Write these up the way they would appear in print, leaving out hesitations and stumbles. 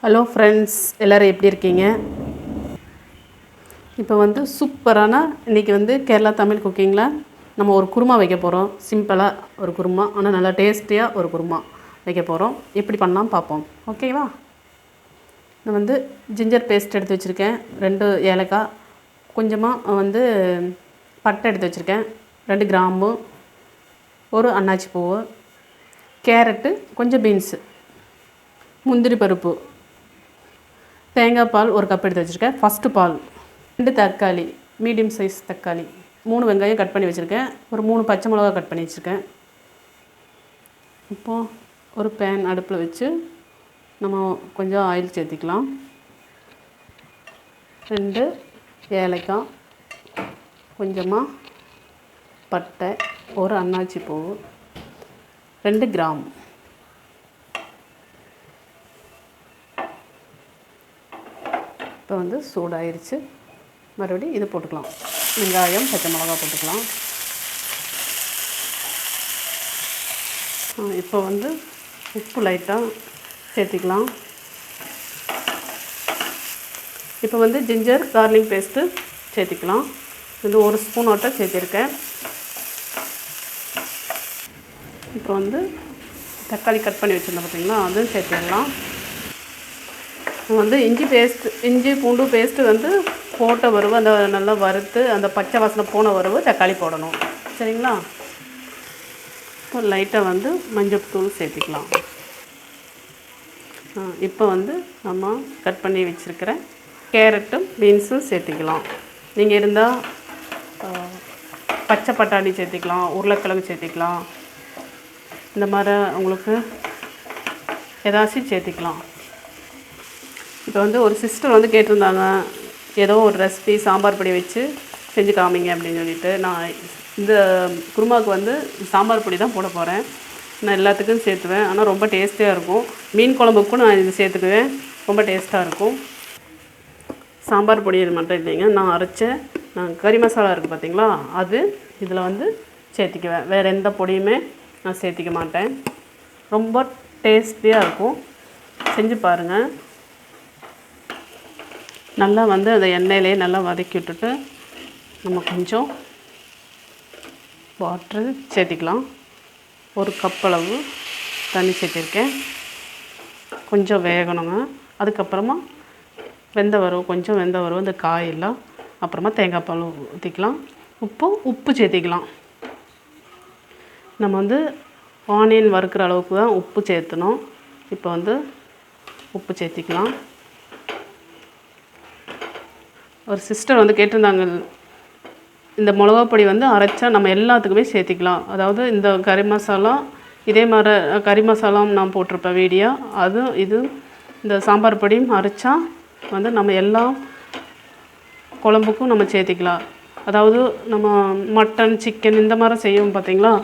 Hello friends, எல்லோரும் எப்படி இருக்கீங்க? இப்போ வந்து சூப்பரான இன்றைக்கி வந்து கேரளா தமிழ் குக்கிங்கில் நம்ம ஒரு குருமா வைக்க போகிறோம். சிம்பிளாக ஒரு குருமா, ஆனால் நல்லா டேஸ்டியாக ஒரு குருமா வைக்க போகிறோம். எப்படி பண்ணலாம் பார்ப்போம். ஓகேவா? நான் வந்து ஜிஞ்சர் பேஸ்ட் எடுத்து வச்சுருக்கேன், 2 ஏலக்காய், கொஞ்சமாக வந்து பட்டை எடுத்து வச்சுருக்கேன், 2 கிராம்பு, ஒரு அன்னாச்சி பூவு, கேரட்டு, கொஞ்சம் பீன்ஸு, முந்திரி பருப்பு, தேங்காய் பால் 1 கப் எடுத்து வச்சுருக்கேன், ஃபஸ்ட்டு பால், 2 தக்காளி, மீடியம் சைஸ் தக்காளி, 3 வெங்காயம் கட் பண்ணி வச்சுருக்கேன், ஒரு 3 பச்சை மிளகா கட் பண்ணி வச்சுருக்கேன். இப்போது ஒரு பேன் அடுப்பில் வச்சு நம்ம கொஞ்சம் ஆயில் சேர்த்திக்கலாம். 2 ஏலக்காய், கொஞ்சமாக பட்டை, ஒரு அன்னாச்சி பூ, 2 கிராம், இப்போ வந்து சூடாயிருச்சு. மறுபடியும் இது போட்டுக்கலாம், வெங்காயம் பச்சை மிளகா போட்டுக்கலாம். இப்போ வந்து உப்பு லைட்டாக சேர்த்திக்கலாம். இப்போ வந்து ஜிஞ்சர் கார்லிக் பேஸ்ட்டு சேர்த்திக்கலாம். இது 1 ஸ்பூன் ஓட்ட சேர்த்திருக்கேன். இப்போ வந்து தக்காளி கட் பண்ணி வச்சுருந்தேன் பார்த்தீங்களா, அதுவும் சேர்த்திடலாம். வந்து இஞ்சி பூண்டு பேஸ்ட்டு வந்து போட்ட வரவு, அந்த நல்லா வறுத்து அந்த பச்சை வாசனை போன வரவு தக்காளி போடணும். சரிங்களா? இப்போ லைட்டாக வந்து மஞ்சள் தூள் சேர்த்திக்கலாம். இப்போ வந்து நம்ம கட் பண்ணி வச்சுருக்கிற கேரட்டும் பீன்ஸும் சேர்த்திக்கலாம். நீங்கள் இருந்தால் பச்சை பட்டாணி சேர்த்திக்கலாம், உருளைக்கிழங்கு சேர்த்திக்கலாம். இந்த மாதிரி உங்களுக்கு ஏதாச்சும் சேர்த்திக்கலாம். இப்போ வந்து ஒரு சிஸ்டர் வந்து கேட்டிருந்தாங்க, ஏதோ ஒரு ரெசிபி சாம்பார் பொடி வச்சு செஞ்சு காமிங்க அப்படின்னு சொல்லிட்டு. நான் இந்த குருமாவுக்கு வந்து சாம்பார் பொடி தான் போட போகிறேன். நான் எல்லாத்துக்கும் சேர்த்துவேன், ஆனால் ரொம்ப டேஸ்டியாக இருக்கும். மீன் குழம்புக்கும் நான் இது சேர்த்துக்குவேன், ரொம்ப டேஸ்ட்டாக இருக்கும். சாம்பார் பொடி மட்டும் இல்லைங்க, நான் கறி மசாலா இருக்குது பார்த்தீங்களா, அது இதில் வந்து சேர்த்திக்குவேன். வேறு எந்த பொடியுமே நான் சேர்த்திக்க மாட்டேன். ரொம்ப டேஸ்டியாக இருக்கும், செஞ்சு பாருங்கள். நல்லா வந்து அந்த எண்ணெயிலே நல்லா வதக்கி விட்டுட்டு நம்ம கொஞ்சம் வாட்ரு சேர்த்திக்கலாம். 1 கப் அளவு தண்ணி சேர்த்திருக்கேன். கொஞ்சம் வேகணுங்க. அதுக்கப்புறமா கொஞ்சம் வெந்த வரும் இந்த காயெல்லாம். அப்புறமா தேங்காய் பால் ஊற்றிக்கலாம். உப்பு சேர்த்திக்கலாம். நம்ம வந்து ஆனியன் வறுக்கிற அளவுக்கு தான் உப்பு சேர்த்தணும். இப்போ வந்து உப்பு சேர்த்திக்கலாம். ஒரு சிஸ்டர் வந்து கேட்டிருந்தாங்க, இந்த மிளகா பொடி வந்து அரைச்சா நம்ம எல்லாத்துக்குமே சேர்த்திக்கலாம். அதாவது இந்த கறி மசாலா, இதே மாதிரி கறி மசாலாம் நான் போட்டிருப்பேன் வீடியோ, இது இந்த சாம்பார் பொடியும் அரைச்சா வந்து நம்ம எல்லா குழம்புக்கும் நம்ம சேர்த்திக்கலாம். அதாவது நம்ம மட்டன், சிக்கன் இந்த மாதிரி செய்வோம் பார்த்தீங்களா,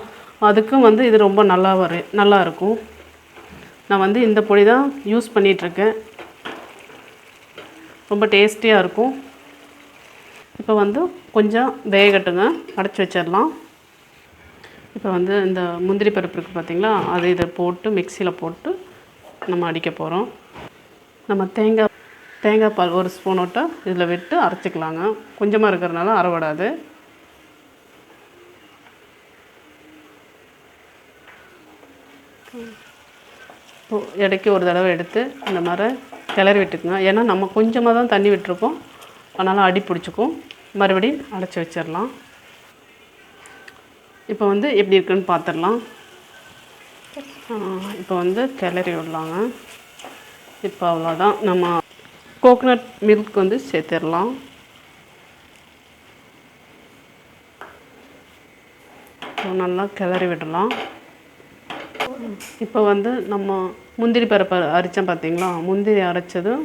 அதுக்கும் வந்து இது ரொம்ப நல்லா இருக்கும். நான் வந்து இந்த பொடி தான் யூஸ் பண்ணிகிட்ருக்கேன், ரொம்ப டேஸ்டியாக இருக்கும். இப்போ வந்து கொஞ்சம் வேகட்டுங்க, அடைச்சி வச்சிடலாம். இப்போ வந்து இந்த முந்திரி பருப்பு இருக்குது பார்த்தீங்களா, இதை போட்டு மிக்சியில் போட்டு நம்ம அடிக்க போகிறோம். நம்ம தேங்காய் பால் 1 ஸ்பூன் ஓட்ட இதில் விட்டு அரைச்சிக்கலாங்க. கொஞ்சமாக இருக்கிறதுனால அரைவிடாது. இடைக்கு ஒரு தடவை எடுத்து இந்த மாதிரி கிளறி விட்டுக்குங்க. ஏன்னா நம்ம கொஞ்சமாக தான் தண்ணி விட்டுருக்கோம், அதனால் அடி பிடிச்சிக்கும். மறுபடியும் அடைச்சி வச்சிடலாம். இப்போ வந்து எப்படி இருக்குன்னு பார்த்துடலாம். இப்போ வந்து கிளறி விடலாங்க. இப்போ அவ்வளோதான், நம்ம கோகோனட் மில்க் வந்து சேர்த்துடலாம். நல்லா கிளறி விடலாம். இப்போ வந்து நம்ம முந்திரி பருப்பு அரைச்சோம் பார்த்தீங்களா, முந்திரி அரைச்சதும்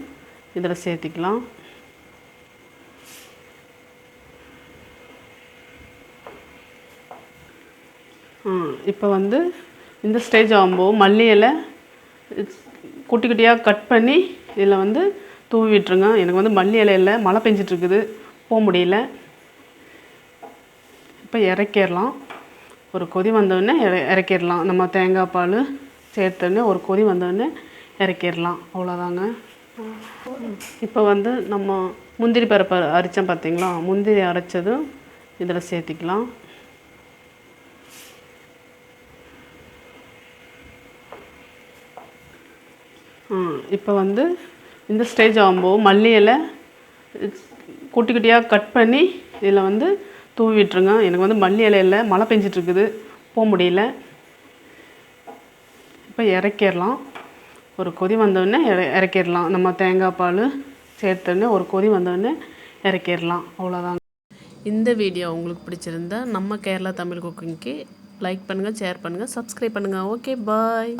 இதில் சேர்த்திக்கலாம். இப்போ வந்து இந்த ஸ்டேஜ் ஆகும்போது மல்லி இலை குட்டி குட்டியாக கட் பண்ணி இதில் வந்து தூவி விட்டுருங்க. எனக்கு வந்து மல்லி இலை இல்லை, மழை பெஞ்சிட்ருக்குது, போக முடியல. இப்போ இறக்கிடலாம். ஒரு கொதி வந்தோடனே இறக்கிடலாம். நம்ம தேங்காய் பால் சேர்த்தோடனே ஒரு கொதி வந்தோடனே இறக்கிடலாம். அவ்வளோதாங்க. இப்போ வந்து நம்ம முந்திரி பருப்பு அரைச்சோம் பார்த்தீங்களா, முந்திரி அரைச்சதும் இதில் சேர்த்திக்கலாம். இப்போ வந்து இந்த ஸ்டேஜ் ஆகும்போது மல்லி இலை குட்டி குட்டியாக கட் பண்ணி இதில் வந்து தூவி விட்டுருங்க. எனக்கு வந்து மல்லி இலை இல்லை, மழை பெஞ்சிட்ருக்குது, போக முடியல. இப்போ இறக்கிடலாம். ஒரு கொதி வந்தோடனே இறக்கிடலாம். நம்ம தேங்காய் பால் சேர்த்தோடனே ஒரு கொதி வந்தோடனே இறக்கிடலாம். அவ்வளோதாங்க. இந்த வீடியோ உங்களுக்கு பிடிச்சிருந்தா நம்ம கேரளா தமிழ் குக்கிங்க்கு லைக் பண்ணுங்கள், ஷேர் பண்ணுங்கள், சப்ஸ்கிரைப் பண்ணுங்கள். ஓகே, பாய்.